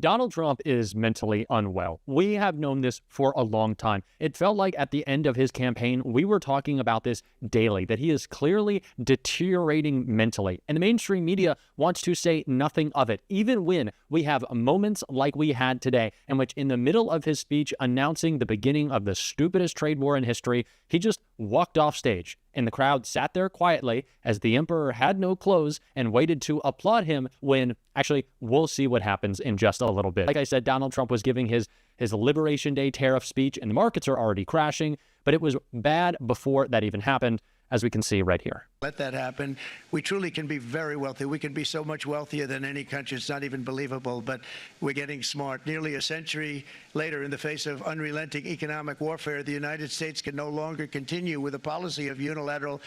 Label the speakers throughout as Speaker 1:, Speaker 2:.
Speaker 1: Donald Trump is mentally unwell. We have known this for a long time. It felt like at the end of his campaign, we were talking about this daily, that he is clearly deteriorating mentally. And the mainstream media wants to say nothing of it, even when we have moments like we had today, in which in the middle of his speech announcing the beginning of the stupidest trade war in history, he just walked off stage. And the crowd sat there quietly as the emperor had no clothes and waited to applaud him when, actually, we'll see what happens in just a little bit. Like I said, Donald Trump was giving his Liberation Day tariff speech, and the markets are already crashing, but it was bad before that even happened, as we can see right here.
Speaker 2: Let that happen. We truly can be very wealthy. We can be so much wealthier than any country. It's not even believable, but we're getting smart. Nearly a century later, in the face of unrelenting economic warfare, the United States can no longer continue with a policy of unilateral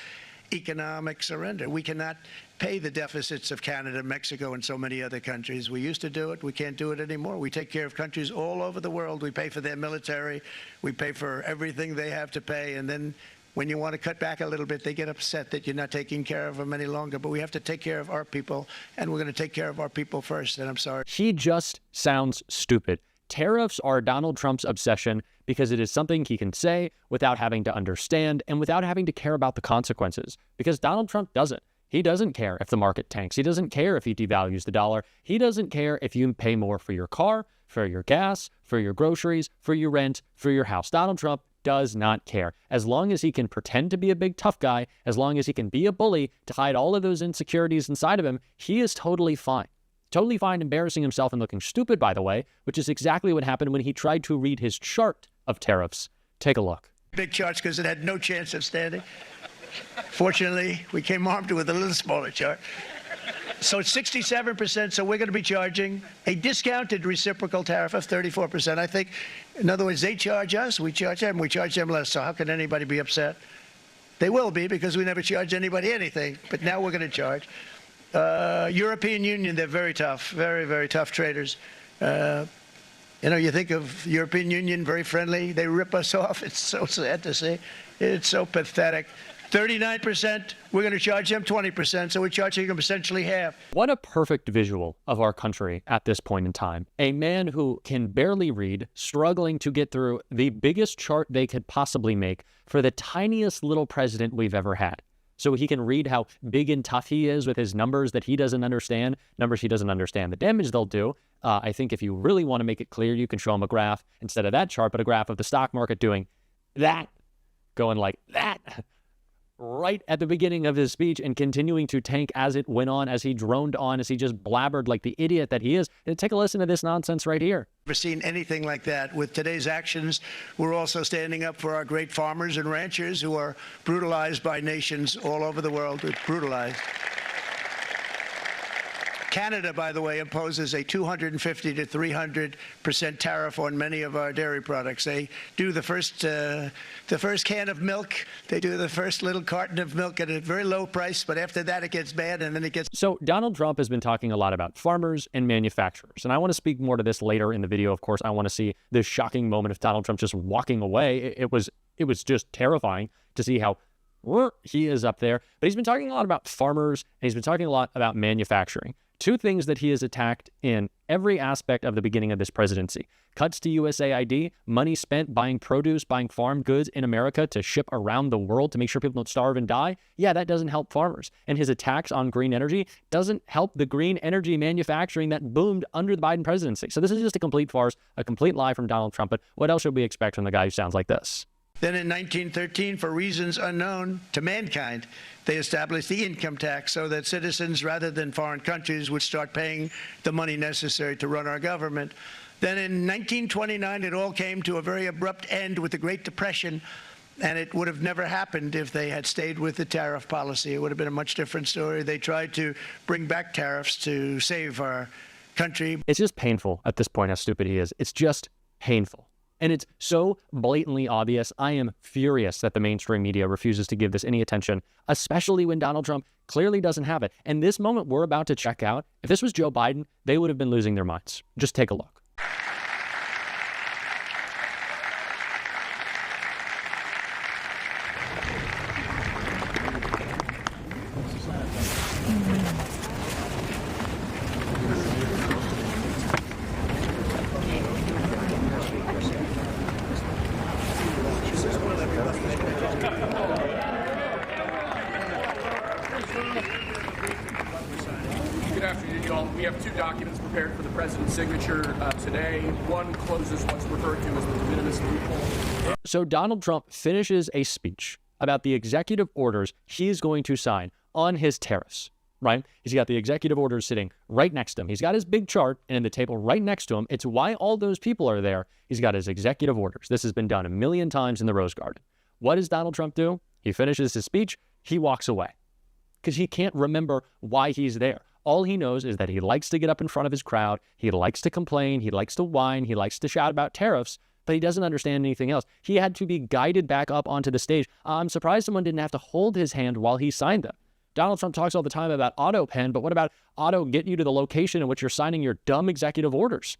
Speaker 2: economic surrender. We cannot pay the deficits of Canada, Mexico, and so many other countries. We used to do it. We can't do it anymore. We take care of countries all over the world. We pay for their military. We pay for everything they have to pay. And then when you want to cut back a little bit, they get upset that you're not taking care of them any longer. But we have to take care of our people, and we're going to take care of our people first. And I'm sorry.
Speaker 1: He just sounds stupid. Tariffs are Donald Trump's obsession because it is something he can say without having to understand and without having to care about the consequences. Because Donald Trump doesn't. He doesn't care if the market tanks. He doesn't care if he devalues the dollar. He doesn't care if you pay more for your car, for your gas, for your groceries, for your rent, for your house. Donald Trump does not care. As long as he can pretend to be a big tough guy, as long as he can be a bully to hide all of those insecurities inside of him, he is totally fine. Totally fine embarrassing himself and looking stupid, by the way, which is exactly what happened when he tried to read his chart of tariffs. Take a look.
Speaker 2: Big charts because it had no chance of standing. Fortunately, we came armed with a little smaller chart. So it's 67%, so we're going to be charging a discounted reciprocal tariff of 34%. I think, in other words, they charge us, we charge them less. So how can anybody be upset? They will be, because we never charge anybody anything, but now we're going to charge. European Union, they're very tough, very, very tough traders. You know, you think of European Union, very friendly. They rip us off. It's so sad to see. It's so pathetic. 39%, we're going to charge them 20%, so we're charging them essentially half.
Speaker 1: What a perfect visual of our country at this point in time. A man who can barely read, struggling to get through the biggest chart they could possibly make for the tiniest little president we've ever had. So he can read how big and tough he is with his numbers that he doesn't understand, numbers he doesn't understand, the damage they'll do. I think if you really want to make it clear, you can show him a graph instead of that chart, but a graph of the stock market doing that, going like that, right at the beginning of his speech and continuing to tank as it went on, as he droned on, as he just blabbered like the idiot that he is. And take a listen to this nonsense right here.
Speaker 2: Never seen anything like that. With today's actions, we're also standing up for our great farmers and ranchers who are brutalized by nations all over the world. We're brutalized. Canada, by the way, imposes a 250 to 300% tariff on many of our dairy products. They do the first can of milk. They do the first little carton of milk at a very low price, but after that it gets bad, and then it gets...
Speaker 1: So Donald Trump has been talking a lot about farmers and manufacturers, and I want to speak more to this later in the video. Of course, I want to see this shocking moment of Donald Trump just walking away. It was just terrifying to see how he is up there. But he's been talking a lot about farmers, and he's been talking a lot about manufacturing. Two things that he has attacked in every aspect of the beginning of this presidency. Cuts to USAID, money spent buying produce, buying farm goods in America to ship around the world to make sure people don't starve and die. Yeah, that doesn't help farmers. And his attacks on green energy doesn't help the green energy manufacturing that boomed under the Biden presidency. So this is just a complete farce, a complete lie from Donald Trump. But what else should we expect from the guy who sounds like this?
Speaker 2: Then in 1913, for reasons unknown to mankind, they established the income tax so that citizens, rather than foreign countries, would start paying the money necessary to run our government. Then in 1929, it all came to a very abrupt end with the Great Depression, and it would have never happened if they had stayed with the tariff policy. It would have been a much different story. They tried to bring back tariffs to save our country.
Speaker 1: It's just painful at this point how stupid he is. It's just painful. And it's so blatantly obvious. I am furious that the mainstream media refuses to give this any attention, especially when Donald Trump clearly doesn't have it. And this moment we're about to check out, if this was Joe Biden, they would have been losing their minds. Just take a look.
Speaker 3: signature today. One closes what's referred to as the de minimis loophole.
Speaker 1: So Donald Trump finishes a speech about the executive orders he's going to sign on his tariffs, right? He's got the executive orders sitting right next to him. He's got his big chart, and in the table right next to him, it's why all those people are there. He's got his executive orders. This has been done a million times in the Rose Garden. What does Donald Trump do? He finishes his speech, he walks away because he can't remember why he's there. All he knows is that he likes to get up in front of his crowd. He likes to complain. He likes to whine. He likes to shout about tariffs, but he doesn't understand anything else. He had to be guided back up onto the stage. I'm surprised someone didn't have to hold his hand while he signed them. Donald Trump talks all the time about auto pen, but what about auto get you to the location in which you're signing your dumb executive orders?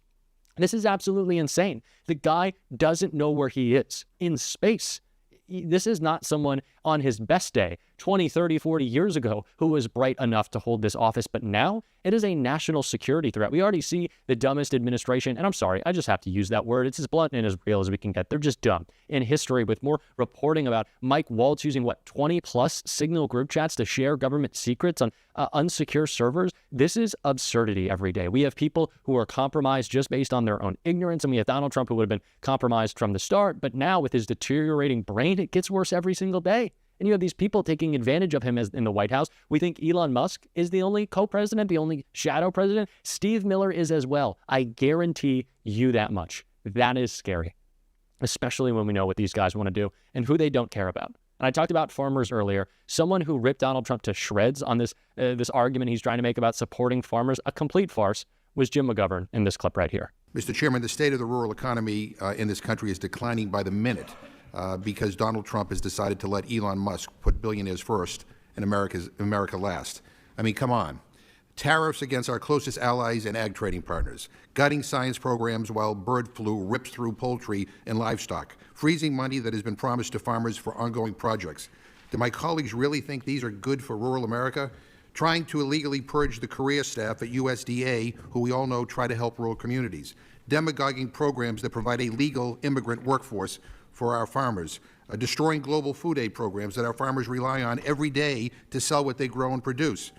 Speaker 1: This is absolutely insane. The guy doesn't know where he is in space. This is not someone on his best day 20, 30, 40 years ago who was bright enough to hold this office. But now it is a national security threat. We already see the dumbest administration, and I'm sorry, I just have to use that word. It's as blunt and as real as we can get. They're just dumb in history, with more reporting about Mike Waltz using 20 plus Signal group chats to share government secrets on unsecure servers. This is absurdity every day. We have people who are compromised just based on their own ignorance, and we have Donald Trump who would have been compromised from the start, but now with his deteriorating brain, it gets worse every single day. And you have these people taking advantage of him as in the White House. We think Elon Musk is the only co-president, the only shadow president. Steve Miller is as well. I guarantee you that much. That is scary, especially when we know what these guys want to do and who they don't care about. And I talked about farmers earlier. Someone who ripped Donald Trump to shreds on this argument he's trying to make about supporting farmers, a complete farce, was Jim McGovern in this clip right here.
Speaker 4: Mr. Chairman, the state of the rural economy in this country is declining by the minute. Because Donald Trump has decided to let Elon Musk put billionaires first and America last. I mean, come on. Tariffs against our closest allies and ag trading partners, gutting science programs while bird flu rips through poultry and livestock, freezing money that has been promised to farmers for ongoing projects. Do my colleagues really think these are good for rural America? Trying to illegally purge the career staff at USDA, who we all know try to help rural communities. Demagoguing programs that provide a legal immigrant workforce for our farmers, destroying global food aid programs that our farmers rely on every day to sell what they grow and produce.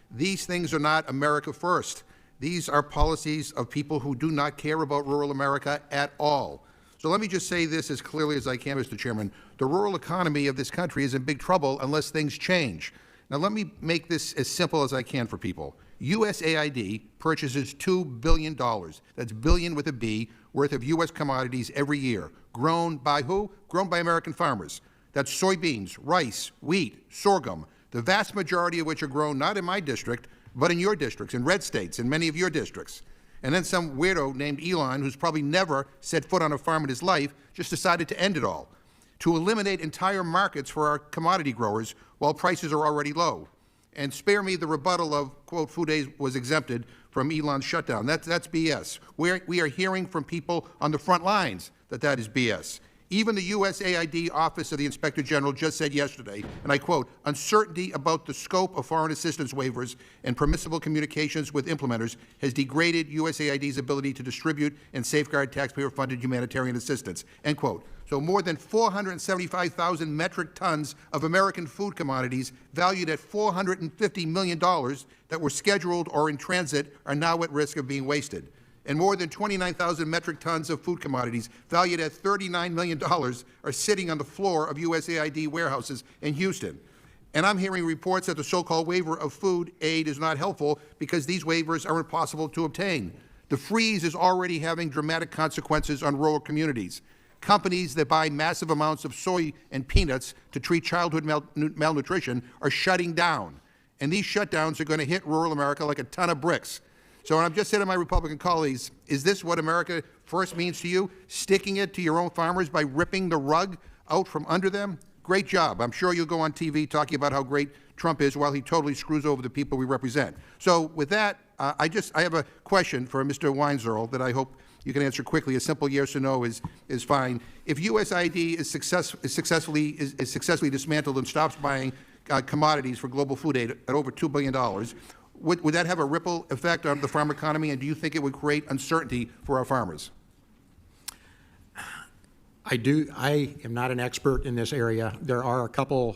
Speaker 4: These things are not America first. These are policies of people who do not care about rural America at all. So let me just say this as clearly as I can, Mr. Chairman. The rural economy of this country is in big trouble unless things change. Now let me make this as simple as I can for people. USAID purchases $2 billion, that's billion with a B, worth of U.S. commodities every year. Grown by who? Grown by American farmers. That's soybeans, rice, wheat, sorghum, the vast majority of which are grown not in my district, but in your districts, in red states, in many of your districts. And then some weirdo named Elon, who's probably never set foot on a farm in his life, just decided to end it all, to eliminate entire markets for our commodity growers while prices are already low. And spare me the rebuttal of, quote, food aid was exempted from Elon's shutdown. That's BS. We are hearing from people on the front lines that is BS. Even the USAID Office of the Inspector General just said yesterday, and I quote, uncertainty about the scope of foreign assistance waivers and permissible communications with implementers has degraded USAID's ability to distribute and safeguard taxpayer-funded humanitarian assistance, end quote. So more than 475,000 metric tons of American food commodities valued at $450 million that were scheduled or in transit are now at risk of being wasted. And more than 29,000 metric tons of food commodities valued at $39 million are sitting on the floor of USAID warehouses in Houston. And I'm hearing reports that the so-called waiver of food aid is not helpful because these waivers are impossible to obtain. The freeze is already having dramatic consequences on rural communities. Companies that buy massive amounts of soy and peanuts to treat childhood malnutrition are shutting down. And these shutdowns are going to hit rural America like a ton of bricks. So I'm just saying to my Republican colleagues, is this what America first means to you? Sticking it to your own farmers by ripping the rug out from under them? Great job. I'm sure you'll go on TV talking about how great Trump is while he totally screws over the people we represent. So with that, I have a question for Mr. Weinzierl that I hope you can answer quickly. A simple yes or no is fine. If USAID is successfully dismantled and stops buying commodities for global food aid at over $2 billion, would that have a ripple effect on the farm economy, and do you think it would create uncertainty for our farmers?
Speaker 5: I do. I am not an expert in this area. There are a couple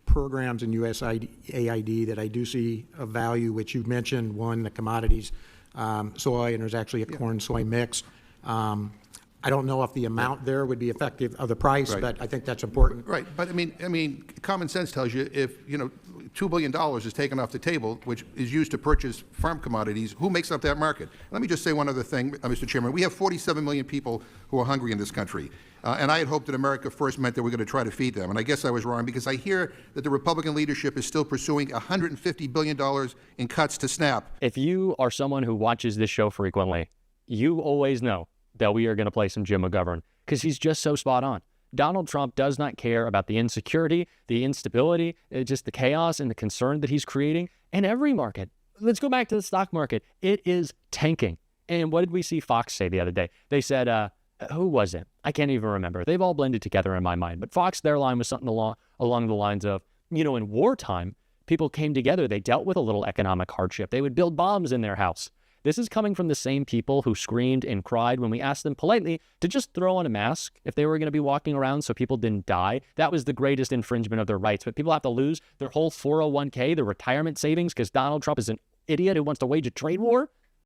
Speaker 5: programs in USAID that I do see of value, which you mentioned. One, the commodities soy, and there's actually a corn-soy mix. I don't know if the amount there would be effective of the price,
Speaker 4: Right.
Speaker 5: but I think that's important.
Speaker 4: Right, but I mean, common sense tells you if, $2 billion is taken off the table, which is used to purchase farm commodities, who makes up that market? Let me just say one other thing, Mr. Chairman. We have 47 million people who are hungry in this country. And I had hoped that America First meant that we're going to try to feed them. And I guess I was wrong, because I hear that the Republican leadership is still pursuing $150 billion in cuts to SNAP.
Speaker 1: If you are someone who watches this show frequently, you always know that we are going to play some Jim McGovern, because he's just so spot on. Donald Trump does not care about the insecurity, the instability, just the chaos and the concern that he's creating in every market. Let's go back to the stock market. It is tanking. And what did we see Fox say the other day? They said, who was it? I can't even remember. They've all blended together in my mind. But Fox, their line was something along the lines of, in wartime, people came together. They dealt with a little economic hardship. They would build bombs in their house. This is coming from the same people who screamed and cried when we asked them politely to just throw on a mask if they were going to be walking around so people didn't die. That was the greatest infringement of their rights. But people have to lose their whole 401k, their retirement savings, because Donald Trump is an idiot who wants to wage a trade war.